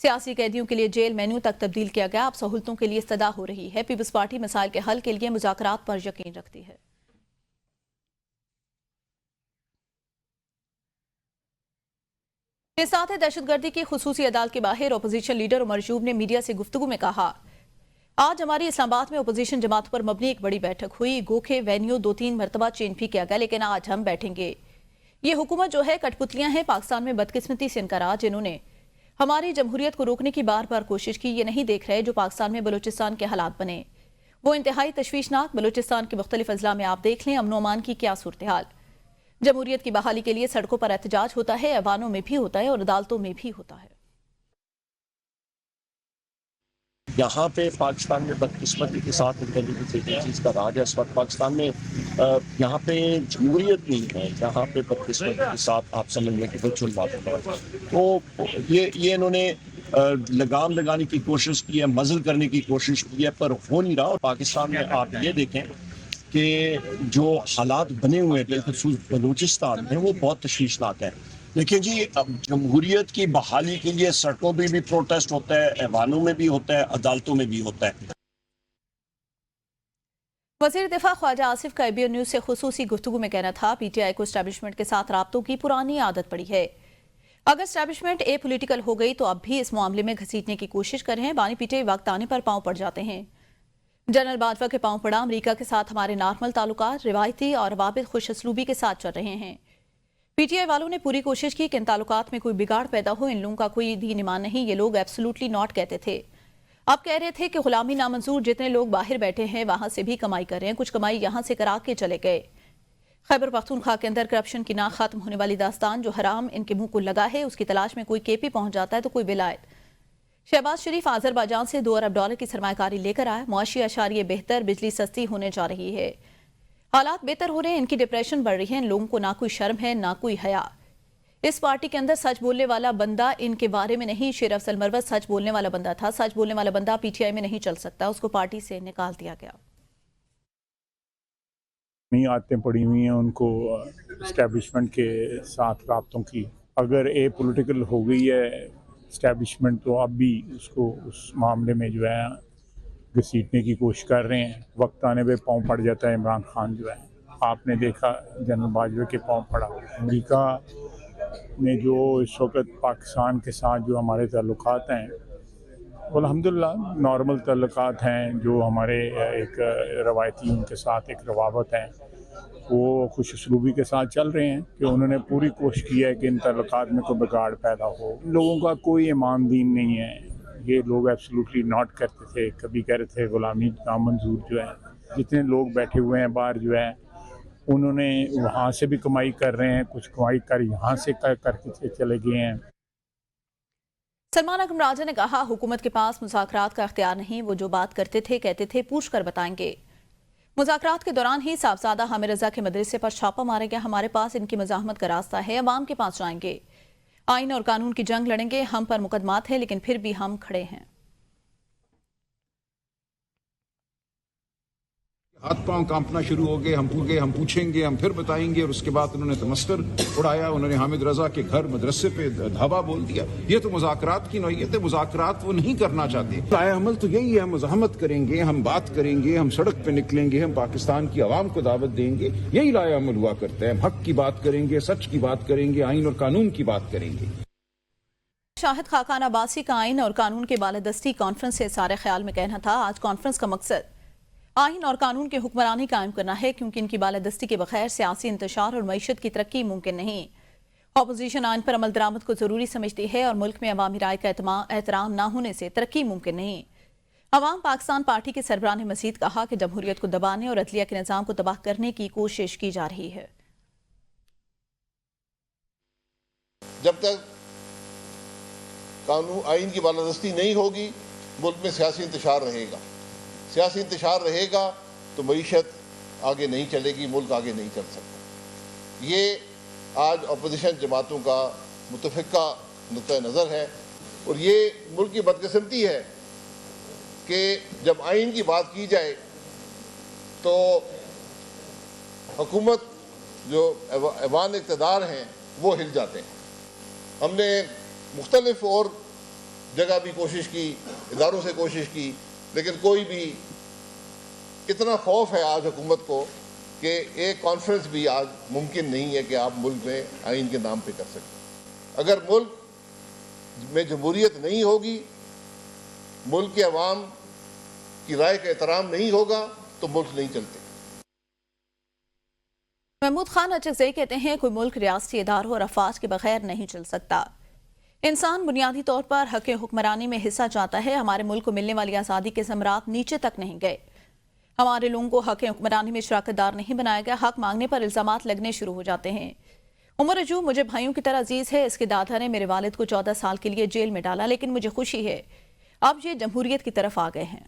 سیاسی قیدیوں کے لیے جیل مینیو تک تبدیل کیا گیا، اب سہولتوں کے لیے استدعا ہو رہی ہے۔ پیپلز پارٹی مسائل کے حل کے لیے مذاکرات پر یقین رکھتی ہے۔ ساتھ دہشت گردی کی خصوصی عدالت کے باہر اپوزیشن لیڈر عمر ایوب نے میڈیا سے گفتگو میں کہا، آج ہماری اسلام آباد میں اپوزیشن جماعتوں پر مبنی ایک بڑی بیٹھک ہوئی، گو کہ وینیو 2-3 مرتبہ چینج بھی کیا گیا، لیکن آج ہم بیٹھیں گے۔ یہ حکومت جو ہے کٹ پتلیاں ہیں، پاکستان میں بدقسمتی سے انقرار جنہوں نے ہماری جمہوریت کو روکنے کی بار بار کوشش کی، یہ نہیں دیکھ رہے جو پاکستان میں بلوچستان کے حالات بنے، وہ انتہائی تشویشناک۔ بلوچستان کے مختلف اضلاع میں آپ دیکھ لیں امن و امان کی کیا صورتحال۔ جمہوریت کی بحالی کے لیے سڑکوں پر احتجاج ہوتا ہے، ایوانوں میں بھی ہوتا ہے اور عدالتوں میں بھی ہوتا ہے۔ یہاں پہ پاکستان میں بدقسمتی کے ساتھ انٹیلیجنس ایجنسیز کا راج ہے اس وقت پاکستان میں، یہاں پہ جمہوریت نہیں ہے، یہاں پہ بدقسمتی کے ساتھ آپ سمجھ لیں کہ ورچوئل بات ہے۔ تو یہ انہوں نے لگام لگانے کی کوشش کی ہے، مزل کرنے کی کوشش کی ہے، پر ہو نہیں رہا۔ اور پاکستان میں آپ یہ دیکھیں کہ جو حالات بنے ہوئے ہیں بالخصوص بلوچستان میں وہ بہت تشویشناک ہے۔ دیکھیں جی، اب جمہوریت کی بحالی کے لیے سڑکوں پہ بھی پروٹیسٹ ہوتا ہے، ایوانوں میں بھی ہوتا ہے، عدالتوں میں بھی ہوتا ہے۔ وزیر دفاع خواجہ آصف کا ABN نیوز سے خصوصی گفتگو میں کہنا تھا، پی ٹی آئی کو اسٹیبلشمنٹ کے ساتھ رابطوں کی پرانی عادت پڑی ہے۔ اگر اسٹیبلشمنٹ اے پولیٹیکل ہو گئی تو اب بھی اس معاملے میں گھسیٹنے کی کوشش کر رہے ہیں، بانی پیٹے وقت آنے پر پاؤں پڑ جاتے ہیں۔ جنرل باجوہ کے پاؤں پڑا، امریکہ کے ساتھ ہمارے نارمل تعلقات روایتی اور روابط خوش اسلوبی کے ساتھ چل رہے ہیں۔ پی ٹی آئی والوں نے پوری کوشش کی کہ ان تعلقات میں کوئی بگاڑ پیدا ہو، ان لوگوں کا کوئی دین ایمان نہیں، یہ لوگ ایبسولوٹلی ناٹ کہتے تھے۔ اب کہہ رہے تھے کہ غلامی نامنظور، جتنے لوگ باہر بیٹھے ہیں وہاں سے بھی کمائی کر رہے ہیں، کچھ کمائی یہاں سے کرا کے چلے گئے۔ خیبر پختونخوا کے اندر کرپشن کی نہ ختم ہونے والی داستان جو حرام ان کے منہ کو لگا ہے، اس کی تلاش میں کوئی KP پہنچ جاتا ہے تو کوئی ولایت۔ شہباز شریف آذربائیجان سے $2 ارب کی سرمایہ کاری لے کر آئے، معاشی اشاریہ بہتر، بجلی سستی ہونے جا رہی ہے، حالات بہتر ہو رہے ہیں، ان کی ڈپریشن بڑھ رہی ہے، ان لوگوں کو نہ کوئی شرم ہے نہ کوئی حیا۔ اس پارٹی کے اندر سچ بولنے والا بندہ ان کے بارے میں نہیں، شیر افضل مروت سچ بولنے والا بندہ تھا، سچ بولنے والا بندہ PTI میں نہیں چل سکتا، اس کو پارٹی سے نکال دیا گیا۔ نہیں عادتیں پڑی ہوئی ہیں ان کو اسٹیبلشمنٹ کے ساتھ رابطوں کی۔ اگر اے پولیٹیکل ہو گئی ہے اسٹیبلشمنٹ تو اب بھی اس کو اس معاملے میں جو ہے گھسیٹنے کی کوشش کر رہے ہیں، وقت آنے پہ پاؤں پڑ جاتا ہے۔ عمران خان جو ہے، آپ نے دیکھا جنرل باجوہ کے پاؤں پڑا۔ امریکہ نے جو اس وقت پاکستان کے ساتھ جو ہمارے تعلقات ہیں الحمدللہ نارمل تعلقات ہیں، جو ہمارے ایک روایتی ان کے ساتھ ایک روابط ہیں، وہ خوش اسلوبی کے ساتھ چل رہے ہیں کہ انہوں نے پوری کوشش کی ہے کہ ان تعلقات میں کوئی بگاڑ پیدا ہو۔ ان لوگوں کا کوئی ایمان دین نہیں ہے، یہ لوگ ایبسولوٹلی ناٹ کرتے تھے، کبھی کہہ رہے تھے غلامی نامنظور جو ہے۔ جتنے لوگ بیٹھے ہوئے ہیں باہر جو ہے انہوں نے وہاں سے بھی کمائی کر رہے ہیں، کچھ کمائی کر یہاں سے کر کے چلے گئے ہیں۔ سلمان اکرم راجہ نے کہا، حکومت کے پاس مذاکرات کا اختیار نہیں، وہ جو بات کرتے تھے کہتے تھے، پوچھ کر بتائیں گے۔ مذاکرات کے دوران ہی صاحبزادہ حامد رضا کے مدرسے پر چھاپہ مارے گیا، ہمارے پاس ان کی مزاحمت کا راستہ ہے، عوام کے پاس جائیں گے، آئین اور قانون کی جنگ لڑیں گے، ہم پر مقدمات ہیں لیکن پھر بھی ہم کھڑے ہیں۔ ہاتھ پاؤں کانپنا شروع ہو گئے، ہم پوچھیں گے، ہم پھر بتائیں گے، اور اس کے بعد انہوں نے تمسخر اڑایا، انہوں نے حامد رضا کے گھر مدرسے پہ دھاوا بول دیا۔ یہ تو مذاکرات کی نوعیت ہے، مذاکرات وہ نہیں کرنا چاہتے۔ لائے عمل تو یہی ہے، ہم مزاحمت کریں گے، ہم بات کریں گے، ہم سڑک پہ نکلیں گے، ہم پاکستان کی عوام کو دعوت دیں گے، یہی لائے عمل ہوا کرتا ہے۔ ہم حق کی بات کریں گے، سچ کی بات کریں گے، آئین اور قانون کی بات کریں گے۔ شاہد خاقان عباسی کا آئین اور قانون کے بالادستی کانفرنس سے سارے خیال میں کہنا تھا، آج کانفرنس کا مقصد آئین اور قانون کی حکمرانی قائم کرنا ہے، کیونکہ ان کی بالادستی کے بغیر سیاسی انتشار اور معیشت کی ترقی ممکن نہیں۔ اپوزیشن آئین پر عمل درآمد کو ضروری سمجھتی ہے اور ملک میں عوامی رائے کا احترام نہ ہونے سے ترقی ممکن نہیں۔ عوام پاکستان پارٹی کے سربراہ نے مزید کہا کہ جمہوریت کو دبانے اور عدلیہ کے نظام کو تباہ کرنے کی کوشش کی جا رہی ہے۔ جب تک قانون آئین کی بالادستی نہیں ہوگی، ملک میں سیاسی انتشار رہے گا، سیاسی انتشار رہے گا تو معیشت آگے نہیں چلے گی، ملک آگے نہیں چل سکتا۔ یہ آج اپوزیشن جماعتوں کا متفقہ نقطہ نظر ہے، اور یہ ملک کی بدقسمتی ہے کہ جب آئین کی بات کی جائے تو حکومت جو ایوان اقتدار ہیں وہ ہل جاتے ہیں۔ ہم نے مختلف اور جگہ بھی کوشش کی، اداروں سے کوشش کی، لیکن کوئی بھی اتنا خوف ہے آج حکومت کو کہ ایک کانفرنس بھی آج ممکن نہیں ہے کہ آپ ملک میں آئین کے نام پہ کر سکیں۔ اگر ملک میں جمہوریت نہیں ہوگی، ملک کے عوام کی رائے کا احترام نہیں ہوگا تو ملک نہیں چلتے۔ محمود خان اچکزئی کہتے ہیں کوئی ملک ریاستی اداروں اور افواج کے بغیر نہیں چل سکتا۔ انسان بنیادی طور پر حق حکمرانی میں حصہ چاہتا ہے۔ ہمارے ملک کو ملنے والی آزادی کے ثمرات نیچے تک نہیں گئے۔ ہمارے لوگوں کو حق حکمرانی میں شراکت دار نہیں بنایا گیا۔ حق مانگنے پر الزامات لگنے شروع ہو جاتے ہیں۔ عمر رجوع مجھے بھائیوں کی طرح عزیز ہے۔ اس کے دادا نے میرے والد کو 14 سال کے لیے جیل میں ڈالا، لیکن مجھے خوشی ہے اب یہ جمہوریت کی طرف آ گئے ہیں۔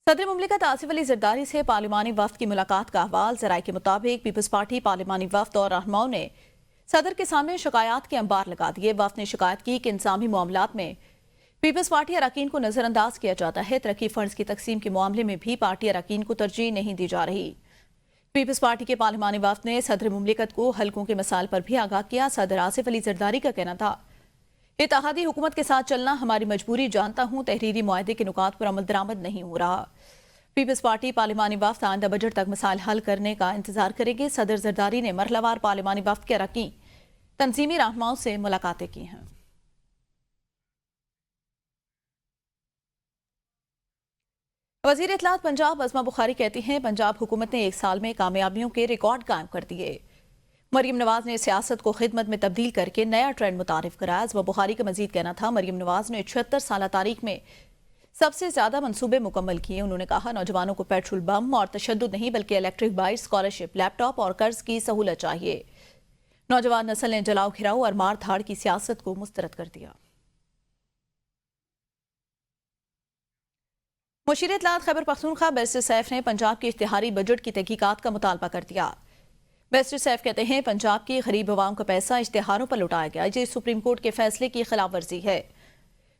صدر مملکت آصف علی زرداری سے پارلیمانی وفد کی ملاقات کا احوال۔ ذرائع کے مطابق پیپلز پارٹی پارلیمانی وفد اور رہنماؤں نے صدر کے سامنے شکایات کے انبار لگا دیے۔ وفد نے شکایت کی کہ انتظامی معاملات میں پیپلز پارٹی اراکین کو نظر انداز کیا جاتا ہے۔ ترقی فنڈز کی تقسیم کے معاملے میں بھی پارٹی اراکین کو ترجیح نہیں دی جا رہی۔ پیپلز پارٹی کے پارلیمانی وفد نے صدر مملکت کو حلقوں کے مسائل پر بھی آگاہ کیا۔ صدر آصف علی زرداری کا کہنا تھا اتحادی حکومت کے ساتھ چلنا ہماری مجبوری جانتا ہوں، تحریری معاہدے کے نکات پر عمل درآمد نہیں ہو رہا۔ پیپلز پارٹی پارلیمانی وفد آئندہ بجٹ تک مسائل حل کرنے کا انتظار کرے گی۔ صدر زرداری نے مرحلہ وار پارلیمانی وفد کے اراکین تنظیمی رہنماؤں سے ملاقاتیں کی ہیں۔ وزیر اطلاعات پنجاب عظمہ بخاری کہتی ہیں پنجاب حکومت نے 1 سال میں کامیابیوں کے ریکارڈ قائم کر دیے۔ مریم نواز نے سیاست کو خدمت میں تبدیل کر کے نیا ٹرینڈ متعارف کرایا۔ عظمہ بخاری کا مزید کہنا تھا مریم نواز نے 76 سالہ تاریخ میں سب سے زیادہ منصوبے مکمل کیے۔ انہوں نے کہا نوجوانوں کو پیٹرول بم اور تشدد نہیں بلکہ الیکٹرک بائک، اسکالرشپ، لیپ ٹاپ اور قرض کی سہولت چاہیے۔ نوجوان نسل نے جلاؤ گھراؤ اور مار دھاڑ کی سیاست کو مسترد کر دیا۔ مشیر اطلاعات خیبر پختونخوا بیرسٹر سیف نے پنجاب کے اشتہاری بجٹ کی تحقیقات کا مطالبہ کر دیا۔ بیرسٹر سیف کہتے ہیں پنجاب کی غریب عوام کا پیسہ اشتہاروں پر لٹایا گیا، یہ سپریم کورٹ کے فیصلے کی خلاف ورزی ہے۔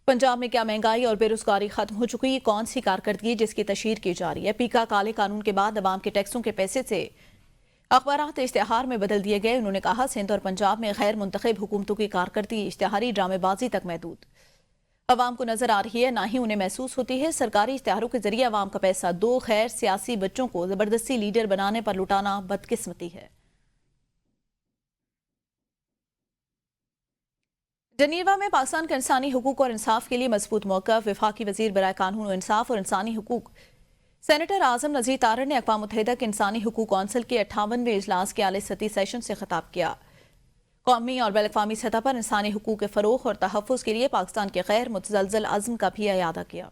پنجاب میں کیا مہنگائی اور بے روزگاری ختم ہو چکی، کون سی کارکردگی جس کی تشہیر کی جا رہی ہے۔ پیکا کالے قانون کے بعد عوام کے ٹیکسوں کے پیسے سے اخبارات اشتہار میں بدل دیے گئے۔ انہوں نے کہا سندھ اور پنجاب میں غیر منتخب حکومتوں کی کارکردگی اشتہاری ڈرامے بازی تک محدود۔ عوام کو نظر آ رہی ہے، نہ ہی انہیں محسوس ہوتی ہے۔ سرکاری اشتہاروں کے ذریعے عوام کا پیسہ دو غیر سیاسی بچوں کو زبردستی لیڈر بنانے پر لٹانا بدقسمتی ہے۔ جنیوا میں پاکستان کا انسانی حقوق اور انصاف کے لیے مضبوط موقف۔ وفاقی وزیر برائے قانون و انصاف اور انسانی حقوق سینیٹر اعظم نذیر تارڑ نے اقوام متحدہ کے انسانی حقوق کونسل کے 58ویں اجلاس کے اعلی سطحی سیشن سے خطاب کیا۔ قومی اور بین الاقوامی سطح پر انسانی حقوق کے فروغ اور تحفظ کے لیے پاکستان کے غیر متزلزل عزم کا بھی اعادہ کیا۔